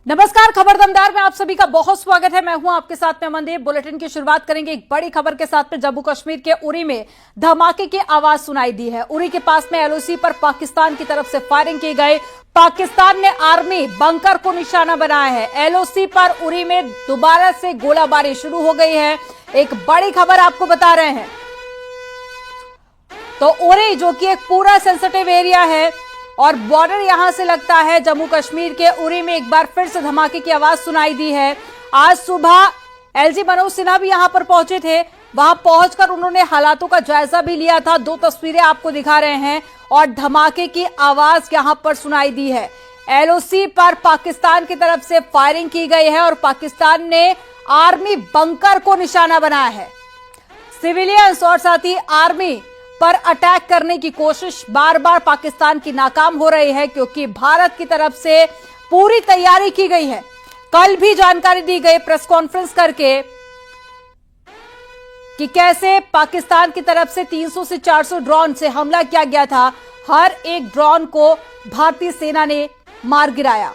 नमस्कार, खबर दमदार में आप सभी का बहुत स्वागत है। मैं हूं आपके साथ में अमनदीप। बुलेटिन की शुरुआत करेंगे एक बड़ी खबर के साथ में। जम्मू कश्मीर के उरी में धमाके की आवाज सुनाई दी है। उरी के पास में एलओसी पर पाकिस्तान की तरफ से फायरिंग की गई। पाकिस्तान ने आर्मी बंकर को निशाना बनाया है। एलओसी पर उरी में दोबारा से गोलाबारी शुरू हो गई है। एक बड़ी खबर आपको बता रहे हैं। तो उरी जो कि एक पूरा सेंसिटिव एरिया है और बॉर्डर यहां से लगता है जम्मू कश्मीर के, उरी में एक बार फिर से धमाके की आवाज सुनाई दी है। आज सुबह एलजी मनोज सिन्हा भी यहां पर पहुंचे थे। वहां पहुंचकर उन्होंने हालातों का जायजा भी लिया था। दो तस्वीरें आपको दिखा रहे हैं और धमाके की आवाज यहां पर सुनाई दी है। एलओसी पर पाकिस्तान की तरफ से फायरिंग की गई है और पाकिस्तान ने आर्मी बंकर को निशाना बनाया है। सिविलियंस और साथ ही आर्मी पर अटैक करने की कोशिश बार बार पाकिस्तान की नाकाम हो रही है, क्योंकि भारत की तरफ से पूरी तैयारी की गई है। कल भी जानकारी दी गई प्रेस कॉन्फ्रेंस करके कि कैसे पाकिस्तान की तरफ से 300 से 400 ड्रोन से हमला किया गया था। हर एक ड्रोन को भारतीय सेना ने मार गिराया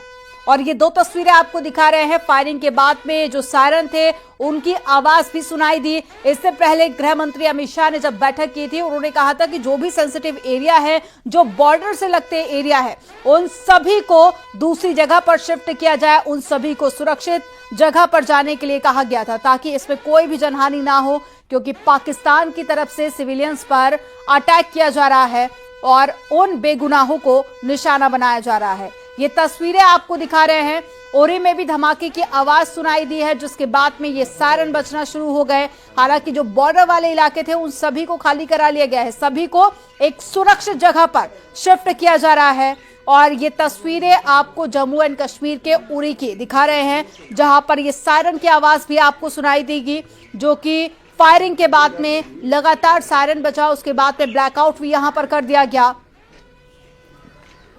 और ये दो तस्वीरें आपको दिखा रहे हैं। फायरिंग के बाद में जो सायरन थे उनकी आवाज भी सुनाई दी। इससे पहले गृह मंत्री अमित शाह ने जब बैठक की थी, उन्होंने कहा था कि जो भी सेंसिटिव एरिया है, जो बॉर्डर से लगते एरिया है, उन सभी को दूसरी जगह पर शिफ्ट किया जाए, उन सभी को सुरक्षित जगह पर जाने के लिए कहा गया था, ताकि इसमें कोई भी जनहानि ना हो, क्योंकि पाकिस्तान की तरफ से सिविलियंस पर अटैक किया जा रहा है और उन बेगुनाहों को निशाना बनाया जा रहा है। ये तस्वीरें आपको दिखा रहे हैं। उरी में भी धमाके की आवाज सुनाई दी है, जिसके बाद में ये सायरन बजना शुरू हो गए। हालांकि जो बॉर्डर वाले इलाके थे उन सभी को खाली करा लिया गया है। सभी को एक सुरक्षित जगह पर शिफ्ट किया जा रहा है और ये तस्वीरें आपको जम्मू एंड कश्मीर के उरी की दिखा रहे हैं, जहां पर ये सायरन की आवाज भी आपको सुनाई देगी, जो कि फायरिंग के बाद में लगातार सायरन बजा। उसके बाद में ब्लैकआउट भी यहां पर कर दिया गया।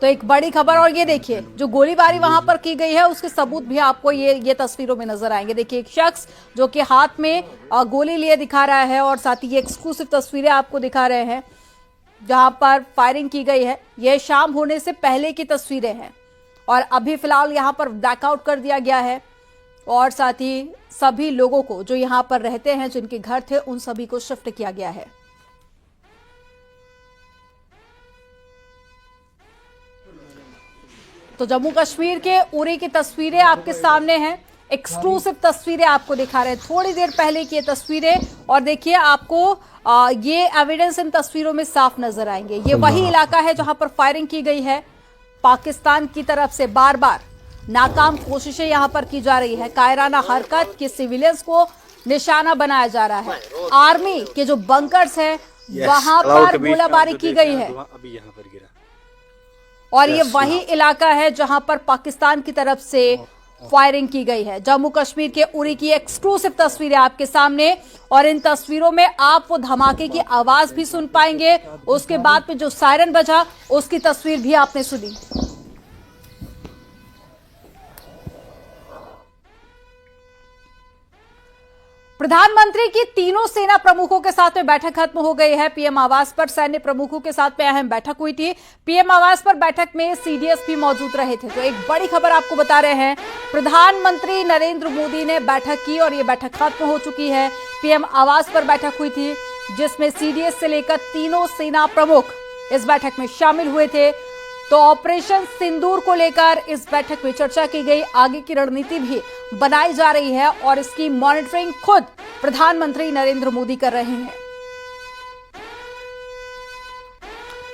तो एक बड़ी खबर। और ये देखिए, जो गोलीबारी वहां पर की गई है उसके सबूत भी आपको ये तस्वीरों में नजर आएंगे। देखिए, एक शख्स जो कि हाथ में गोली लिए दिखा रहा है और साथ ही ये एक्सक्लूसिव तस्वीरें आपको दिखा रहे हैं जहां पर फायरिंग की गई है। ये शाम होने से पहले की तस्वीरें हैं और अभी फिलहाल यहां पर ब्लैकआउट कर दिया गया है और साथ ही सभी लोगों को जो यहां पर रहते हैं, जिनके घर थे, उन सभी को शिफ्ट किया गया है। तो जम्मू कश्मीर के उरी की तस्वीरें आपके सामने हैं। एक्सक्लूसिव तस्वीरें आपको दिखा रहे हैं, थोड़ी देर पहले की ये तस्वीरें। और देखिए, आपको ये एविडेंस इन तस्वीरों में साफ नजर आएंगे। ये वही इलाका है जहां पर फायरिंग की गई है। पाकिस्तान की तरफ से बार बार नाकाम कोशिशें यहां पर की जा रही है। कायराना हरकत के सिविलियंस को निशाना बनाया जा रहा है। आर्मी के जो बंकर्स हैं वहां पर गोलाबारी की गई है और ये वही इलाका है जहां पर पाकिस्तान की तरफ से फायरिंग की गई है। जम्मू कश्मीर के उरी की एक्सक्लूसिव तस्वीरें आपके सामने और इन तस्वीरों में आप वो धमाके की आवाज भी सुन पाएंगे। उसके बाद में जो सायरन बजा उसकी तस्वीर भी आपने सुनी। प्रधानमंत्री की तीनों सेना प्रमुखों के साथ में बैठक खत्म हो गई है। पीएम आवास पर सैन्य प्रमुखों के साथ में अहम बैठक हुई थी। पीएम आवास पर बैठक में सीडीएस भी मौजूद रहे थे। तो एक बड़ी खबर आपको बता रहे हैं, प्रधानमंत्री नरेंद्र मोदी ने बैठक की और ये बैठक खत्म हो चुकी है। पीएम आवास पर बैठक हुई थी जिसमें सीडीएस से लेकर तीनों सेना प्रमुख इस बैठक में शामिल हुए थे। तो ऑपरेशन सिंदूर को लेकर इस बैठक में चर्चा की गई। आगे की रणनीति भी बनाई जा रही है और इसकी मॉनिटरिंग खुद प्रधानमंत्री नरेंद्र मोदी कर रहे हैं।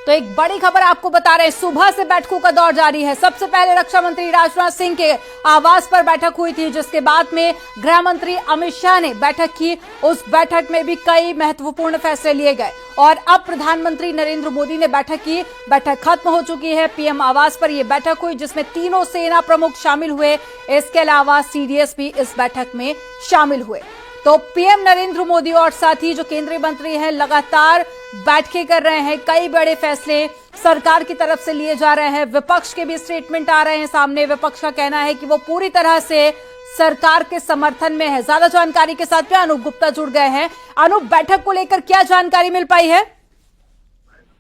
तो एक बड़ी खबर आपको बता रहे हैं, सुबह से बैठकों का दौर जारी है। सबसे पहले रक्षा मंत्री राजनाथ सिंह के आवास पर बैठक हुई थी, जिसके बाद में गृह मंत्री अमित शाह ने बैठक की। उस बैठक में भी कई महत्वपूर्ण फैसले लिए गए और अब प्रधानमंत्री नरेंद्र मोदी ने बैठक की। बैठक खत्म हो चुकी है। पीएम आवास पर यह बैठक हुई जिसमें तीनों सेना प्रमुख शामिल हुए। इसके अलावा सीडीएस भी इस बैठक में शामिल हुए। तो पीएम नरेंद्र मोदी और साथ ही जो केंद्रीय मंत्री हैं लगातार बैठकें कर रहे हैं। कई बड़े फैसले सरकार की तरफ से लिए जा रहे हैं। विपक्ष के भी स्टेटमेंट आ रहे हैं सामने। विपक्ष का कहना है कि वो पूरी तरह से सरकार के समर्थन में है। ज्यादा जानकारी के साथ में अनूप गुप्ता जुड़ गए हैं। अनूप, बैठक को लेकर क्या जानकारी मिल पाई है?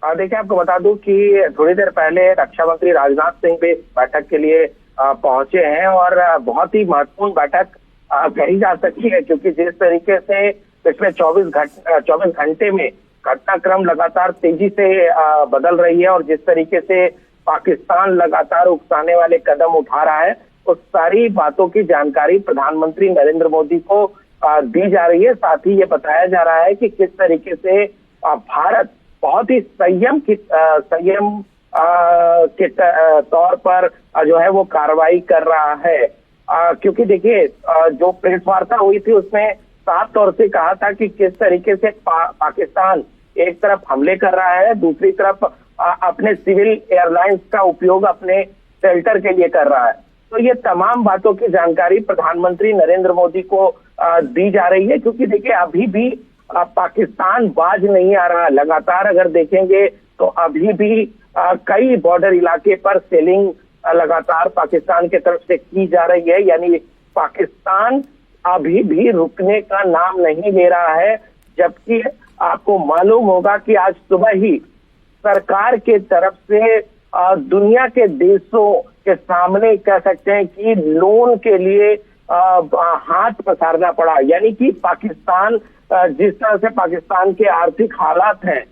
देखिए, आपको बता दूं कि थोड़ी देर पहले रक्षा मंत्री राजनाथ सिंह भी बैठक के लिए पहुंचे हैं और बहुत ही महत्वपूर्ण बैठक कही जा सकती है, क्योंकि जिस तरीके से पिछले 24 घंटे में घटनाक्रम लगातार तेजी से बदल रही है और जिस तरीके से पाकिस्तान लगातार उकसाने वाले कदम उठा रहा है, उस सारी बातों की जानकारी प्रधानमंत्री नरेंद्र मोदी को दी जा रही है। साथ ही ये बताया जा रहा है कि किस तरीके से भारत बहुत ही संयम के तौर पर जो है वो कार्रवाई कर रहा है, क्योंकि देखिए जो प्रेस वार्ता हुई थी उसमें साफ तौर से कहा था कि किस तरीके से पाकिस्तान एक तरफ हमले कर रहा है, दूसरी तरफ अपने सिविल एयरलाइंस का उपयोग अपने शेल्टर के लिए कर रहा है। तो ये तमाम बातों की जानकारी प्रधानमंत्री नरेंद्र मोदी को दी जा रही है, क्योंकि देखिए अभी भी पाकिस्तान बाज नहीं आ रहा। लगातार अगर देखेंगे तो अभी भी कई बॉर्डर इलाके पर सेलिंग लगातार पाकिस्तान की तरफ से की जा रही है, यानी पाकिस्तान अभी भी रुकने का नाम नहीं ले रहा है। जबकि आपको मालूम होगा कि आज सुबह ही सरकार के तरफ से दुनिया के देशों के सामने कह सकते हैं कि लोन के लिए हाथ पसारना पड़ा, यानी कि पाकिस्तान जिस तरह से पाकिस्तान के आर्थिक हालात हैं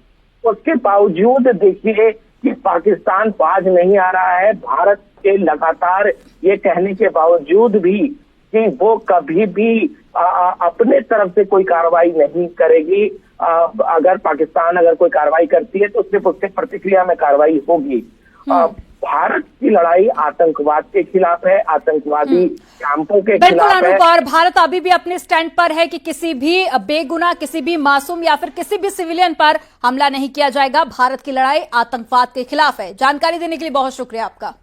उसके बावजूद देखिए कि पाकिस्तान बाज नहीं आ रहा है। भारत के लगातार ये कहने के बावजूद भी कि वो कभी भी अपने तरफ से कोई कार्रवाई नहीं करेगी। अगर पाकिस्तान कोई कार्रवाई करती है तो सिर्फ उसके प्रतिक्रिया में कार्रवाई होगी। भारत की लड़ाई आतंकवाद के खिलाफ है, आतंकवादी कैंपों के खिलाफ है। और भारत अभी भी अपने स्टैंड पर है कि किसी भी बेगुनाह, किसी भी मासूम या फिर किसी भी सिविलियन पर हमला नहीं किया जाएगा। भारत की लड़ाई आतंकवाद के खिलाफ है। जानकारी देने के लिए बहुत शुक्रिया आपका।